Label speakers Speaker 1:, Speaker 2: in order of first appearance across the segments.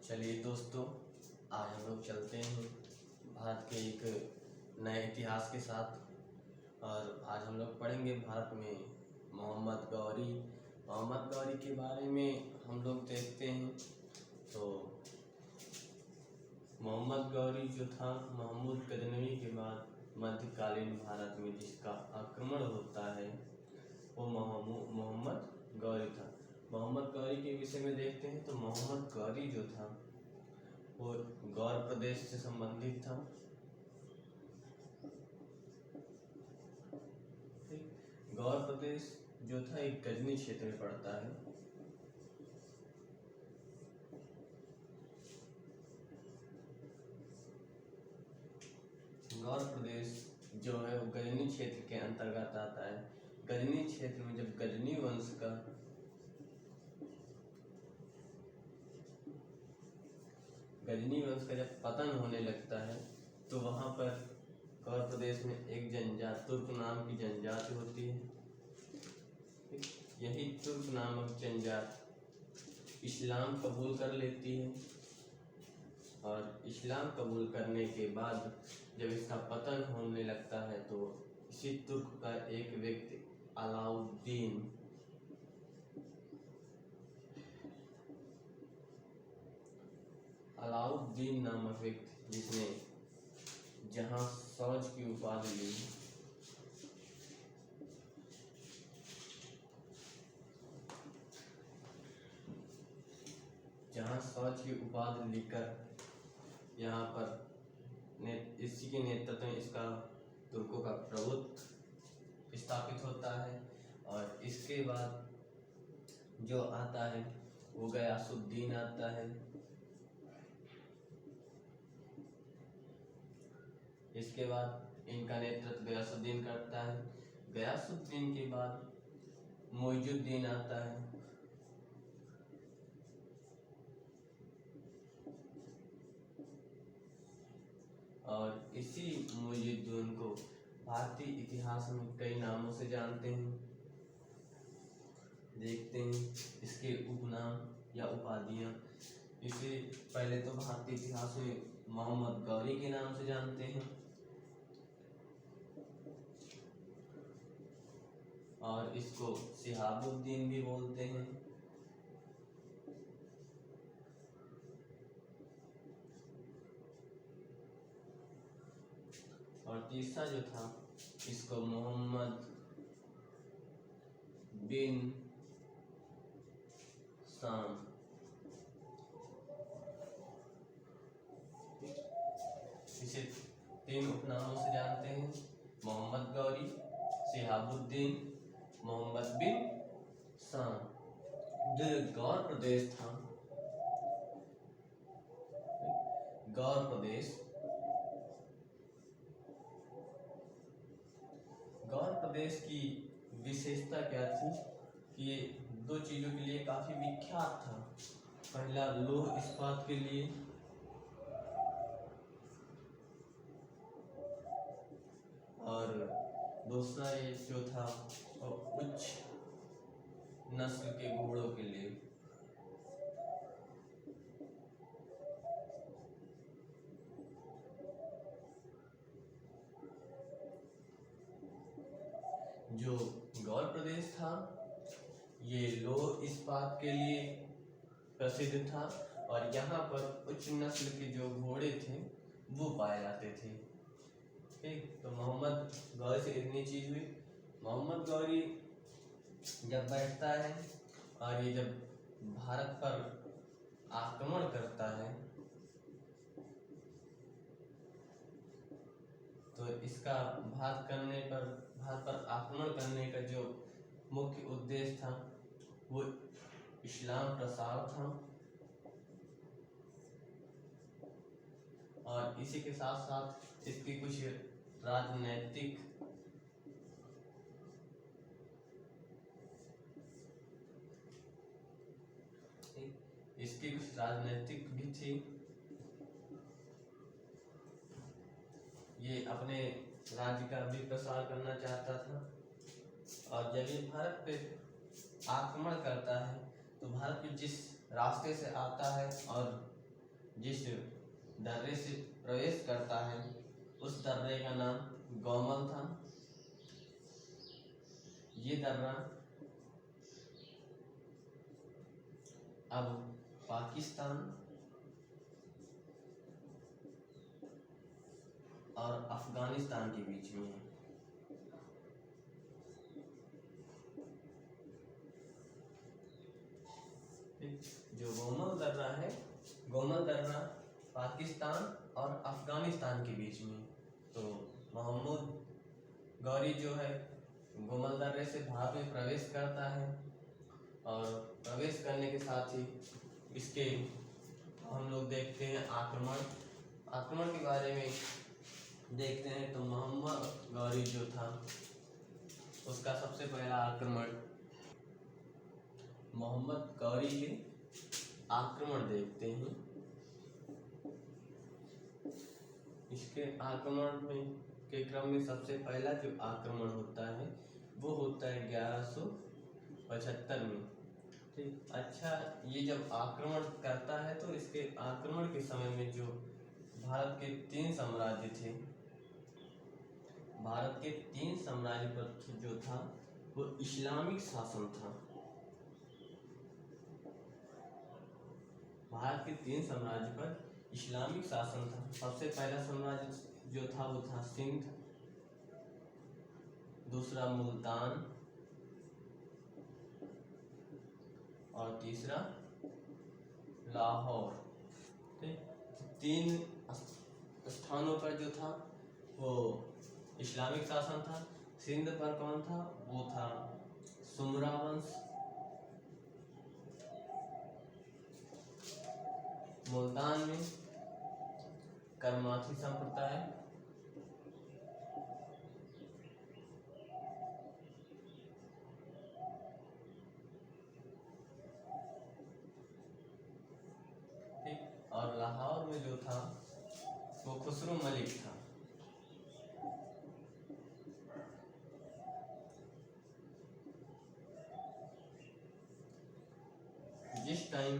Speaker 1: चलिए दोस्तों, आज हम लोग चलते हैं भारत के एक नए इतिहास के साथ। और आज हम लोग पढ़ेंगे भारत में मोहम्मद गौरी के बारे में हम लोग देखते हैं। तो मोहम्मद गौरी जो था, महमूद गजनवी के बाद मध्यकालीन भारत में जिसका आक्रमण होता है वो मोहम्मद गौरी था। मोहम्मद गौरी के विषय में देखते हैं तो मोहम्मद गौरी जो था वो गौर प्रदेश से संबंधित था। गौर प्रदेश जो था एक गजनी क्षेत्र में पड़ता है। गौर प्रदेश जो है वो गजनी क्षेत्र के अंतर्गत आता है। गजनी क्षेत्र में जब गजनी वंश का जब पतन होने लगता है तो वहां पर गौर प्रदेश में एक जनजाति, तुर्क नाम की जनजाति होती है। यही तुर्क नामक जनजाति इस्लाम कबूल कर लेती है और इस्लाम कबूल करने के बाद जब इसका पतन होने लगता है तो इसी तुर्क का एक व्यक्ति अलाउद्दीन नामक व्यक्ति, जिसने जहां सौज की उपाधि ली, लेकर यहाँ पर इसी के नेतृत्व में इसका तुर्कों का प्रभुत्व स्थापित होता है। और इसके बाद जो आता है वो गयासुद्दीन आता है। इसके बाद इनका नेतृत्व गयासुद्दीन करता है। गयासुद्दीन के बाद मोइजुद्दीन आता है। और इसी मोइजुद्दीन को भारतीय इतिहास में कई नामों से जानते हैं। देखते हैं इसके उपनाम या उपाधियां। इसे पहले तो भारतीय इतिहास में मोहम्मद गौरी के नाम से जानते हैं और इसको शिहाबुद्दीन भी बोलते हैं। और तीसरा जो था इसको मोहम्मद बिन साम, इसे 3 उपनामों से जानते हैं: मोहम्मद गौरी, शिहाबुद्दीन, मोहम्मद बिन साम। जो गौर प्रदेश था, गौर प्रदेश की विशेषता क्या थी कि ये 2 चीजों के लिए काफी विख्यात था। पहला लौह इस्पात के लिए और दूसरा ये जो था उच्च नस्ल के घोड़ों के लिए। जो गौर प्रदेश था ये लौह इस्पात के लिए प्रसिद्ध था और यहाँ पर उच्च नस्ल के जो घोड़े थे वो पाए जाते थे। ठीक, तो मोहम्मद गौरी से इतनी चीज हुई। मोहम्मद गौरी जब बैठता है और ये जब भारत पर आक्रमण करता है तो इसका भारत पर आक्रमण करने का जो मुख्य उद्देश्य था वो इस्लाम प्रसार था। और इसी के साथ साथ इसकी कुछ राजनैतिक भी थी। ये अपने राज्य का भी प्रसार करना चाहता था। और जब ये भारत पे आक्रमण करता है तो भारत के जिस रास्ते से आता है और जिस दर्रे से प्रवेश करता है उस दर्रे का नाम गौमल था। ये दर्रा अब पाकिस्तान और अफगानिस्तान के बीच में है। जो गोमल दर्रा है, गोमल दर्रा पाकिस्तान और अफगानिस्तान के बीच में। तो मोहम्मद गौरी जो है गोमल दर्रे से भारत में प्रवेश करता है और प्रवेश करने के साथ ही इसके हम लोग देखते हैं आक्रमण के बारे में देखते हैं। तो मोहम्मद गौरी जो था उसका सबसे पहला आक्रमण, मोहम्मद गौरी के आक्रमण देखते हैं। इसके आक्रमण में के क्रम में सबसे पहला जो आक्रमण होता है वो होता है 1175 में। ठीक, अच्छा, ये जब आक्रमण करता है तो इसके आक्रमण के समय में जो भारत के 3 साम्राज्य थे, भारत के 3 साम्राज्य पर जो था वो इस्लामिक शासन था। भारत के 3 साम्राज्य पर इस्लामिक शासन था। सबसे पहला साम्राज्य जो था वो था सिंध, दूसरा मुल्तान और तीसरा लाहौर। ठीक, 3 स्थानों पर जो था वो इस्लामिक शासन था। सिंध पर कौन था? वो था सुमरा वंश। मुल्तान में करमाथी संप्रदाय। ठीक, और लाहौर में जो था वो खुसरो मलिक था। जिस टाइम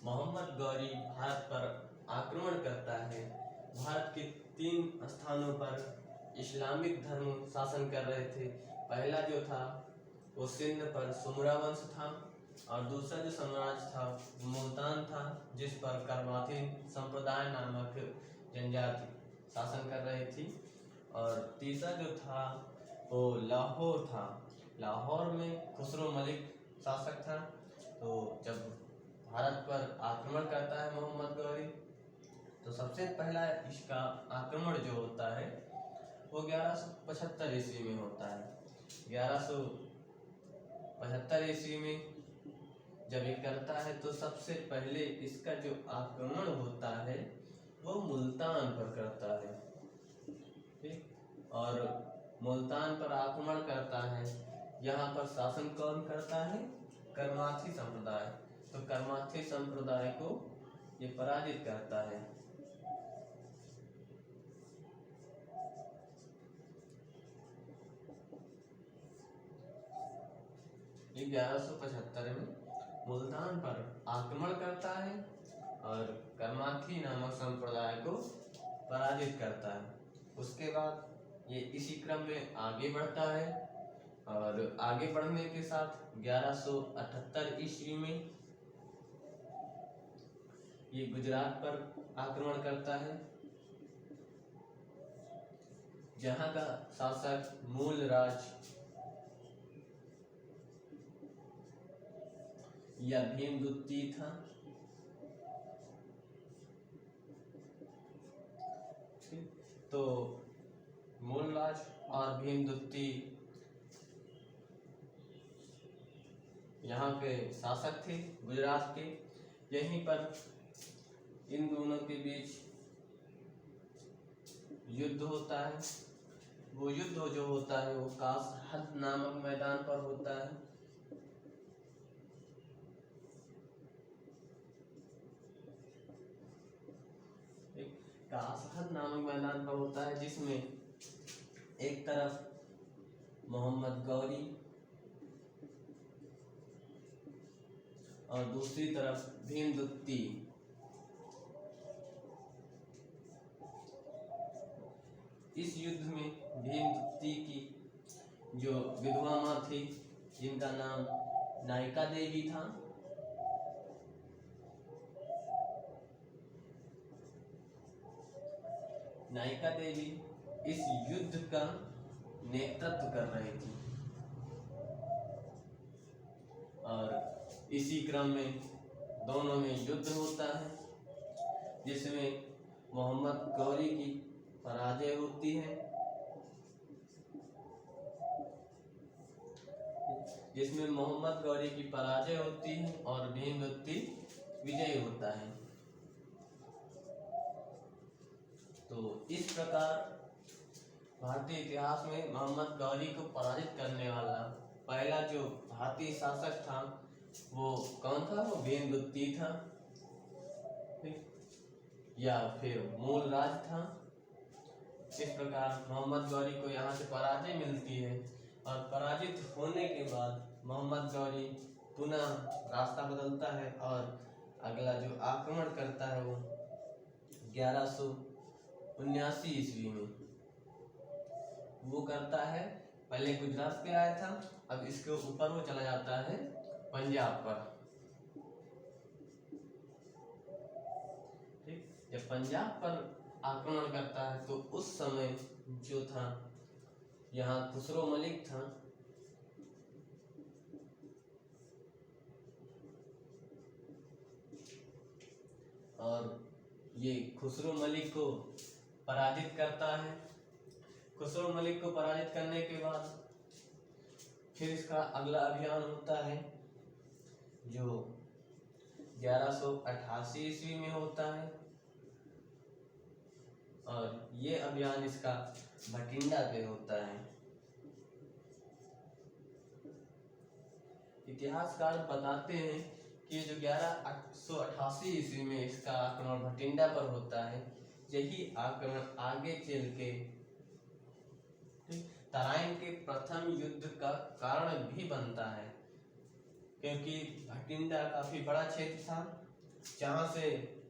Speaker 1: मोहम्मद गौरी भारत पर आक्रमण करता है, भारत के 3 स्थानों पर इस्लामिक धर्म शासन कर रहे थे। पहला जो था वो सिंध पर सुमरा वंश था और दूसरा जो साम्राज्य था वो मुल्तान था, जिस पर करमाथी संप्रदाय नामक जनजाति शासन कर रही थी। और तीसरा जो था वो लाहौर था। लाहौर में खुसरो मलिक शासक था। तो जब भारत पर आक्रमण करता है मोहम्मद गौरी तो सबसे पहला इसका आक्रमण जो होता है वो 1175 ईस्वी में होता है। 1175 ईस्वी में जब ये करता है तो सबसे पहले इसका जो आक्रमण होता है वो मुल्तान पर करता है। ठीक, और मुल्तान पर आक्रमण करता है। यहाँ पर शासन कौन करता है? करमाथी संप्रदाय। तो करमाथी संप्रदाय को ये पराजित करता है। 1175 में मुल्तान पर आक्रमण करता है और करमाथी नामक संप्रदाय को पराजित करता है। उसके बाद ये इसी क्रम में आगे बढ़ता है और आगे बढ़ने के साथ 1178 ईस्वी में ये गुजरात पर आक्रमण करता है, जहां का शासक मूलराज या भीमदुत्ती था। तो मूलराज और भीमदुत्ती यहाँ के शासक थे गुजरात के। यहीं पर इन दोनों के बीच युद्ध होता है। वो युद्ध जो होता है वो कासहद नामक मैदान पर होता है। कासहद नामक मैदान पर होता है, जिसमें एक तरफ मोहम्मद गौरी और दूसरी तरफ भीमदुत्ती इस युद्ध में भीमदत्ती की जो विधवा माँ थी जिनका नाम नायिका देवी था, नायिका देवी इस युद्ध का नेतृत्व कर रही थी। और इसी क्रम में दोनों में युद्ध होता है जिसमें मोहम्मद गौरी की पराजय होती है, जिसमें मोहम्मद गौरी की पराजय होती है और भीमदत्ती विजयी होता है। तो इस प्रकार भारतीय इतिहास में मोहम्मद गौरी को पराजित करने वाला पहला जो भारतीय शासक था वो कौन था? वो भीमदत्ती था या फिर मूल राज था। इस प्रकार मोहम्मद गौरी को यहाँ से पराजय मिलती है और पराजित होने के बाद मोहम्मद गौरी पुनः रास्ता बदलता है और अगला जो आक्रमण करता है वो 1179 ईस्वी में वो करता है। पहले गुजरात पे आया था, अब इसके ऊपर वो चला जाता है पंजाब पर। ठीक, जब पंजाब पर आक्रमण करता है तो उस समय जो था यहाँ खुसरो मलिक था, और ये खुसरो मलिक को पराजित करता है। खुसरो मलिक को पराजित करने के बाद फिर इसका अगला अभियान होता है जो 1188 ईस्वी में होता है और ये अभियान इसका भटिंडा पे होता है। इतिहासकार बताते हैं कि जो 1188 ईस्वी में इसका आक्रमण भटिंडा पर होता है, यही आक्रमण आगे चल के तराइन के प्रथम युद्ध का कारण भी बनता है, क्योंकि भटिंडा काफी बड़ा क्षेत्र था जहाँ से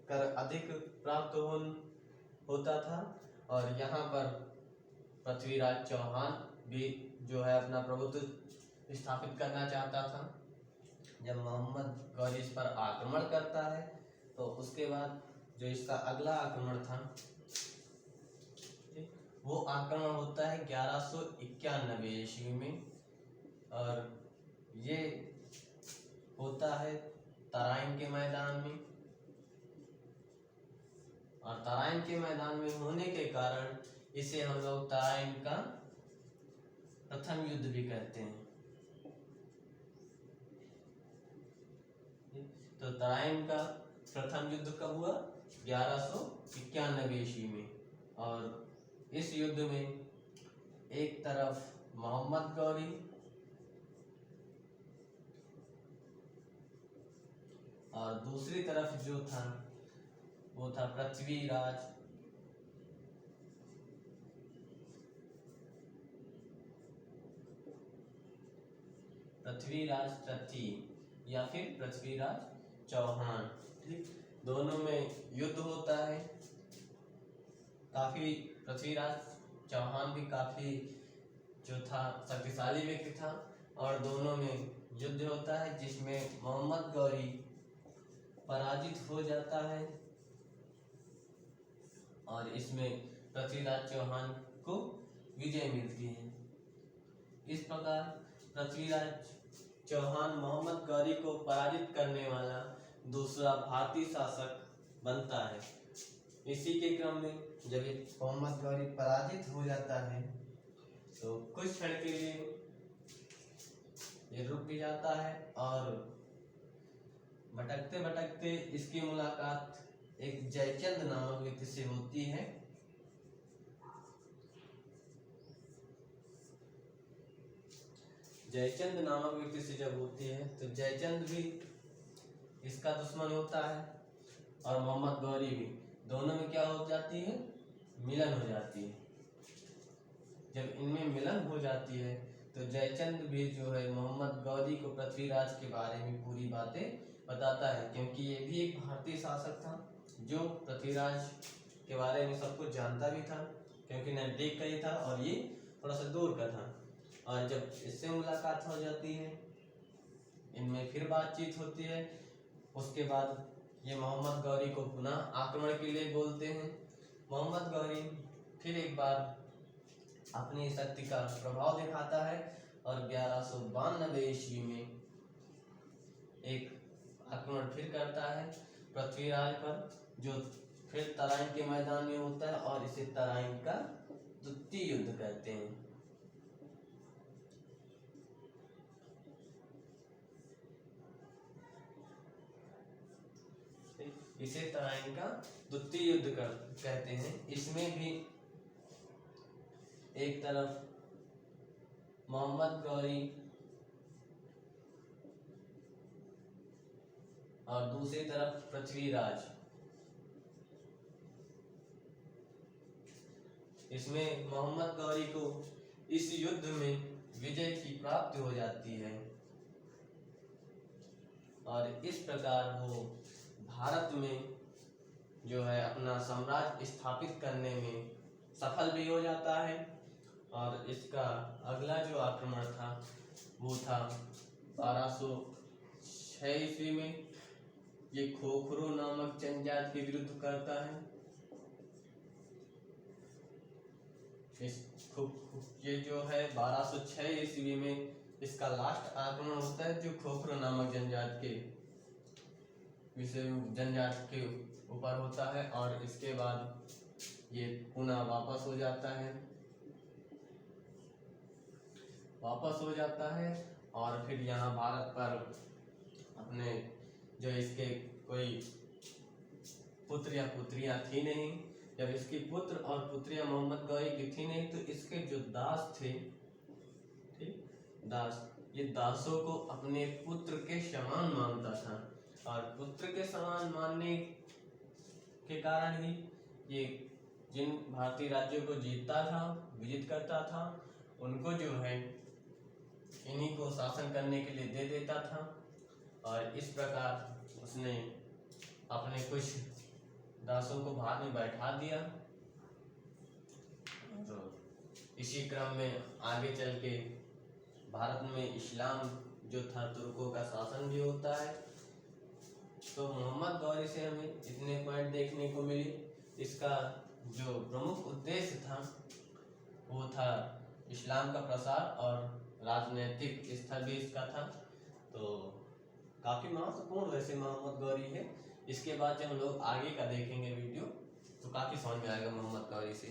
Speaker 1: कर अधिक प्राप्त होता था और यहाँ पर पृथ्वीराज चौहान भी जो है अपना प्रभुत्व स्थापित करना चाहता था। जब मोहम्मद गौरी इस पर आक्रमण करता है तो उसके बाद जो इसका अगला आक्रमण था वो आक्रमण होता है 1191 ईस्वी में और ये होता है तराइन के मैदान में। और तराइन के मैदान में होने के कारण इसे हम लोग तराइन का प्रथम युद्ध भी कहते हैं। तो तराइन का प्रथम युद्ध कब हुआ? 1191 ईस्वी में। और इस युद्ध में एक तरफ मोहम्मद गौरी और दूसरी तरफ जो था वो था पृथ्वीराज तृतीय या फिर पृथ्वीराज चौहान। ठीक, दोनों में युद्ध होता है। काफी पृथ्वीराज चौहान भी काफी जो था शक्तिशाली व्यक्ति था और दोनों में युद्ध होता है जिसमें मोहम्मद गौरी पराजित हो जाता है और इसमें पृथ्वीराज चौहान को विजय मिलती है। इस प्रकार पृथ्वीराज चौहान मोहम्मद गौरी को पराजित करने वाला दूसरा भारतीय शासक बनता है। इसी के क्रम में जब मोहम्मद गौरी पराजित हो जाता है तो कुछ क्षण के लिए ये रुक भी जाता है और भटकते भटकते इसकी मुलाकात एक जयचंद नामक व्यक्ति से होती है। जयचंद नामक व्यक्ति से जब होती है तो जयचंद भी इसका दुश्मन होता है और मोहम्मद गौरी भी, दोनों में क्या हो जाती है? मिलन हो जाती है। जब इनमें मिलन हो जाती है तो जयचंद भी जो है मोहम्मद गौरी को पृथ्वीराज के बारे में पूरी बातें बताता है, क्योंकि ये भी एक भारतीय शासक था जो पृथ्वीराज के बारे में सब कुछ जानता भी था क्योंकि नजदीक का ही था और ये थोड़ा सा दूर का था। और जब इससे मुलाकात हो जाती है, इनमें फिर बातचीत होती है। उसके बाद ये मोहम्मद गौरी को पुनः आक्रमण के लिए बोलते हैं। मोहम्मद गौरी फिर एक बार अपनी शक्ति का प्रभाव दिखाता है और 1192 ईस्वी में एक आक्रमण फिर करता है पृथ्वीराज पर, जो फिर तराइन के मैदान में होता है और इसे तराइन का द्वितीय युद्ध कहते हैं। इसे तराइन का द्वितीय युद्ध कहते हैं। इसमें भी एक तरफ मोहम्मद गौरी और दूसरी तरफ पृथ्वीराज, इसमें मोहम्मद गौरी को इस युद्ध में विजय की प्राप्ति हो जाती है और इस प्रकार वो भारत में जो है अपना साम्राज्य स्थापित करने में सफल भी हो जाता है। और इसका अगला जो आक्रमण था वो था 1206 ईस्वी में। ये खोखरो नामक जनजाति के विरुद्ध करता है। ये जो है 1206 ईस्वी में इसका लास्ट आक्रमण होता है, जो खोखरो नामक जनजाति के ऊपर होता है। और इसके बाद ये पुनः वापस हो जाता है और फिर यहाँ भारत पर अपने जो इसके कोई पुत्र या पुत्रियां थी नहीं, जब इसकी पुत्र और पुत्रियां मोहम्मद गौरी की थी नहीं, तो इसके जो दास थे, ठीक, दास, ये दासों को अपने पुत्र के समान मानता था और पुत्र के समान मानने के कारण ही ये जिन भारतीय राज्यों को जीतता था, विजित करता था, उनको जो है इन्हीं को शासन करने के लिए दे देता था। और इस प्रकार उसने अपने कुछ दासों को भार में बैठा दिया। तो इसी क्रम में आगे चल के भारत में इस्लाम जो था, तुर्कों का शासन भी होता है। तो मोहम्मद गौरी से हमें इतने पॉइंट देखने को मिले। इसका जो प्रमुख उद्देश्य था वो था इस्लाम का प्रसार और राजनीतिक स्तर भी इसका था। तो काफी महत्वपूर्ण वैसे मोहम्मद गौरी है। इसके बाद जब हम लोग आगे का देखेंगे वीडियो तो काफी समझ में आएगा मोहम्मद गौरी से।